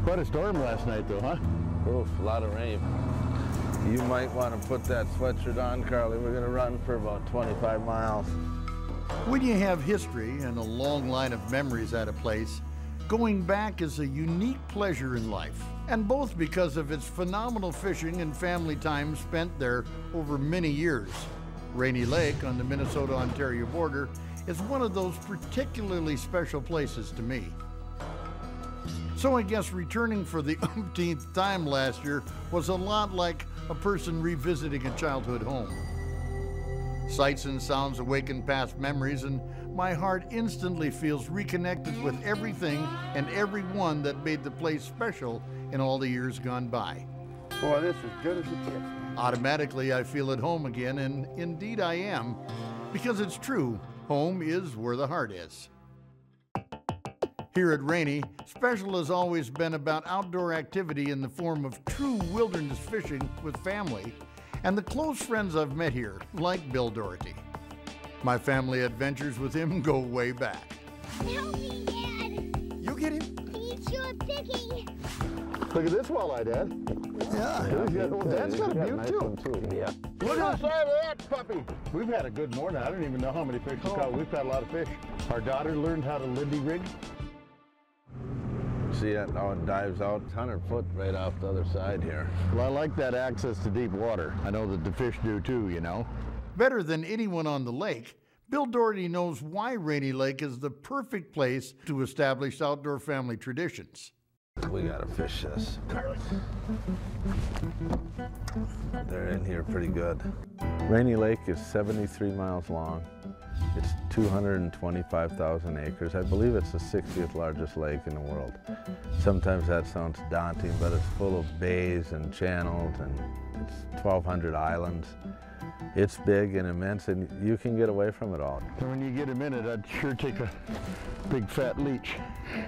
Quite a storm last night though, huh? Oof, a lot of rain. You might want to put that sweatshirt on, Carly. We're going to run for about 25 miles. When you have history and a long line of memories at a place, going back is a unique pleasure in life. And both because of its phenomenal fishing and family time spent there over many years. Rainy Lake on the Minnesota-Ontario border is one of those particularly special places to me. So I guess returning for the umpteenth time last year was a lot like a person revisiting a childhood home. Sights and sounds awaken past memories, and my heart instantly feels reconnected with everything and everyone that made the place special in all the years gone by. Boy, this is good as it gets. Automatically, I feel at home again, and indeed I am, because it's true, home is where the heart is. Here at Rainy, special has always been about outdoor activity in the form of true wilderness fishing with family and the close friends I've met here, like Bill Doherty. My family adventures with him go way back. Help me, Dad! You get him? He's sure picking. Look at this walleye, Dad. Yeah. Dad's got a beaut too. Yeah. Look at the side of that puppy. We've had a good morning. I don't even know how many fish we've caught. We've caught a lot of fish. Our daughter learned how to Lindy rig. See it now, it dives out 100 foot right off the other side here. Well, I like that access to deep water. I know that the fish do too, you know. Better than anyone on the lake, Bill Doherty knows why Rainy Lake is the perfect place to establish outdoor family traditions. We gotta fish this. They're in here pretty good. Rainy Lake is 73 miles long. It's 225,000 acres. I believe it's the 60th largest lake in the world. Sometimes that sounds daunting, but it's full of bays and channels, and it's 1,200 islands. It's big and immense, and you can get away from it all. And when you get a minute, I'd sure take a big fat leech.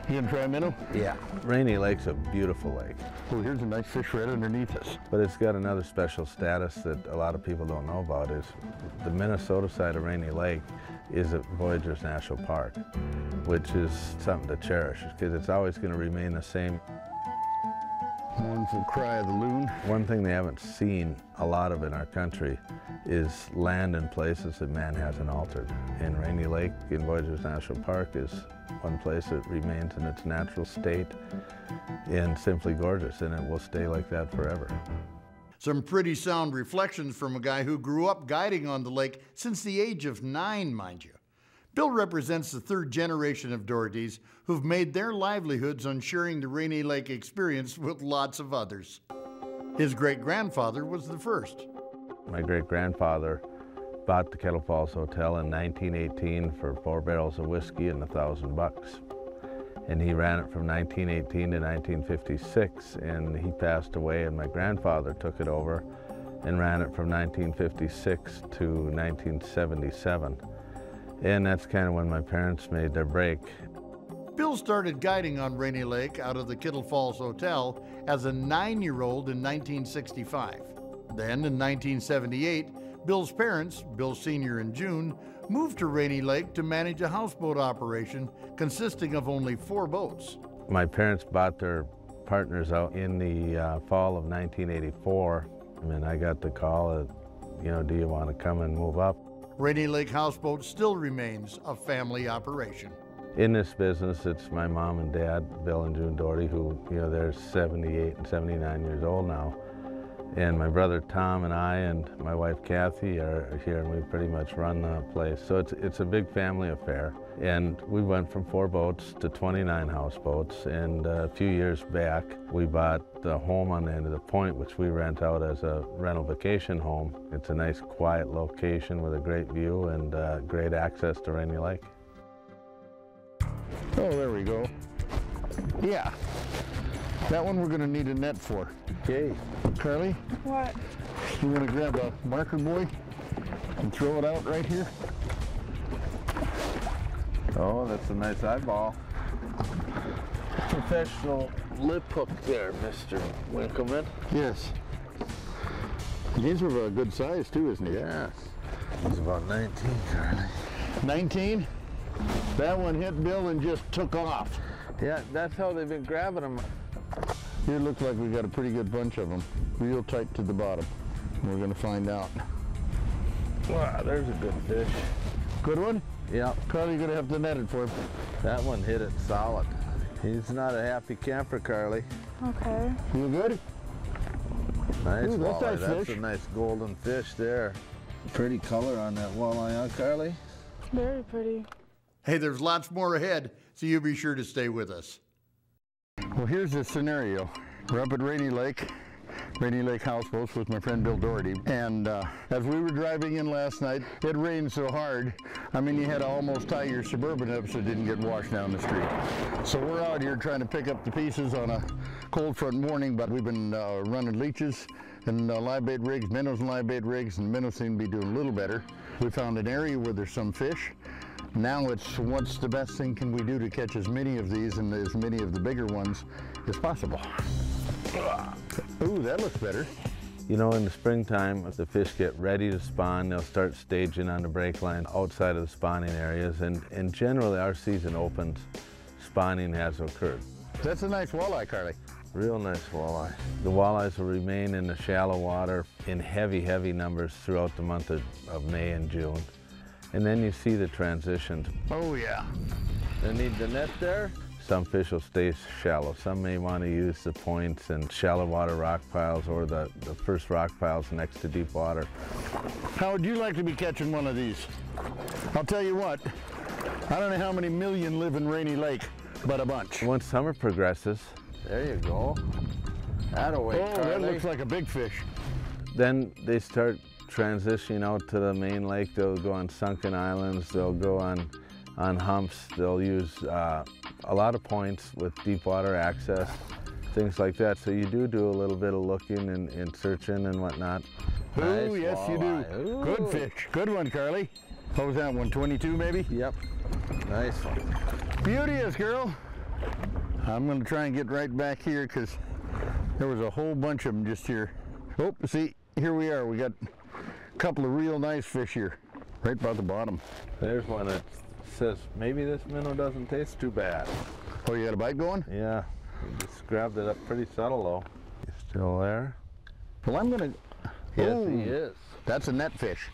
You gonna try a minnow? Yeah. Rainy Lake's a beautiful lake. Oh, here's a nice fish right underneath us. But it's got another special status that a lot of people don't know about is the Minnesota side of Rainy Lake is at Voyageurs National Park, which is something to cherish because it's always going to remain the same. Mournful cry of the loon. One thing they haven't seen a lot of in our country is land and places that man hasn't altered. And Rainy Lake in Voyageurs National Park is one place that remains in its natural state and simply gorgeous, and it will stay like that forever. Some pretty sound reflections from a guy who grew up guiding on the lake since the age of 9, mind you. Bill represents the third generation of Dohertys who've made their livelihoods on sharing the Rainy Lake experience with lots of others. His great-grandfather was the first. My great-grandfather bought the Kettle Falls Hotel in 1918 for 4 barrels of whiskey and $1,000. And he ran it from 1918 to 1956, and he passed away, and my grandfather took it over and ran it from 1956 to 1977. And that's kind of when my parents made their break. Bill started guiding on Rainy Lake out of the Kettle Falls Hotel as a 9-year-old in 1965. Then in 1978, Bill's parents, Bill Sr. and June, moved to Rainy Lake to manage a houseboat operation consisting of only 4 boats. My parents bought their partners out in the fall of 1984. I mean, I got the call that, do you want to come and move up? Rainy Lake Houseboat still remains a family operation. In this business, it's my mom and dad, Bill and June Doherty, who, they're 78 and 79 years old now. And my brother Tom and I and my wife Kathy are here, and we pretty much run the place. So it's a big family affair. And we went from 4 boats to 29 houseboats. And a few years back, we bought the home on the end of the point, which we rent out as a rental vacation home. It's a nice, quiet location with a great view and great access to Rainy Lake. Oh, there we go. Yeah. That one we're going to need a net for. Okay. Carly? What? You want to grab a marker buoy and throw it out right here? Oh, that's a nice eyeball. Professional lip hook there, Mr. Winkelman. Yes. He's of a good size too, isn't he? Yes. He's about 19, Carly. 19? That one hit Bill and just took off. Yeah, that's how they've been grabbing them. Here looks like we got a pretty good bunch of them. Real tight to the bottom. We're gonna find out. Wow, there's a good fish. Good one? Yeah. Carly, you're gonna have to net it for him. That one hit it solid. He's not a happy camper, Carly. Okay. You good? Nice Ooh, that's walleye. nice That's fish. a nice golden fish there. Pretty color on that walleye, huh, Carly? Very pretty. Hey, there's lots more ahead, so you be sure to stay with us. Well, here's the scenario. We're up at Rainy Lake Houseboats with my friend Bill Doherty. And as we were driving in last night, it rained so hard, I mean, you had to almost tie your Suburban up so it didn't get washed down the street. So we're out here trying to pick up the pieces on a cold front morning, but we've been running leeches and live bait rigs, minnows and live bait rigs, and minnows seem to be doing a little better. We found an area where there's some fish. Now it's what's the best thing can we do to catch as many of these and as many of the bigger ones as possible. Ooh, that looks better. You know, in the springtime, if the fish get ready to spawn, they'll start staging on the break line outside of the spawning areas, and generally our season opens, spawning has occurred. That's a nice walleye, Carly. Real nice walleye. The walleyes will remain in the shallow water in heavy, heavy numbers throughout the month of May and June. And then you see the transitions. Oh yeah. They need the net there. Some fish will stay shallow. Some may want to use the points and shallow water rock piles or the first rock piles next to deep water. How would you like to be catching one of these? I'll tell you what, I don't know how many million live in Rainy Lake, but a bunch. Once summer progresses, there you go. That'away, Oh, Carly. that looks like a big fish. Then they start transitioning out to the main lake. They'll go on sunken islands. They'll go on humps. They'll use a lot of points with deep water access, things like that. So you do a little bit of looking and searching and whatnot. Ooh, Nice yes you do. walleye. Ooh. Good fish. Good one, Carly. What was that one, 22 maybe? Yep, nice one. Beauteous, girl. I'm gonna try and get right back here because there was a whole bunch of them just here. Oh, see, here we are. We got a couple of real nice fish here, right by the bottom. There's one that says, maybe this minnow doesn't taste too bad. Oh, you got a bite going? Yeah, he just grabbed it up pretty subtle though. You still there? Well, I'm gonna. Yes, Oh, he is. that's a net fish.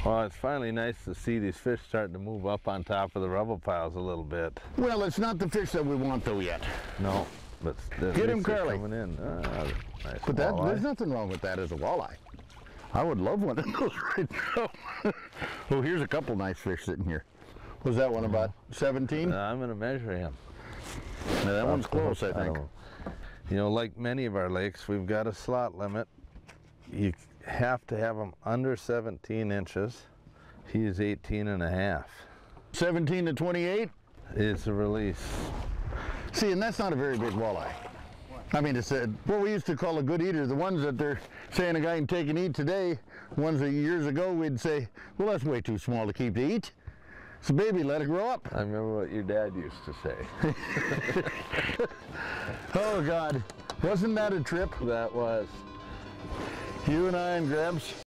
Well, it's finally nice to see these fish starting to move up on top of the rubble piles a little bit. Well, it's not the fish that we want though yet. No, but Get him, Carly. coming in. Nice But that, walleye. there's nothing wrong with that as a walleye. I would love one of those right now. Oh, here's a couple nice fish sitting here. Was that one about 17? I'm going to measure him. Yeah, that one's close, I think. don't know. You know, like many of our lakes, we've got a slot limit. You have to have them under 17 inches. He is 18 and a half. 17 to 28? It's a release. See, and that's not a very big walleye. I mean, it's what we used to call a good eater. The ones that they're saying a guy can take and eat today, ones that years ago we'd say, well, that's way too small to keep to eat. So baby, let it grow up. I remember what your dad used to say. Oh God, wasn't that a trip? That was. You and I and Grebs.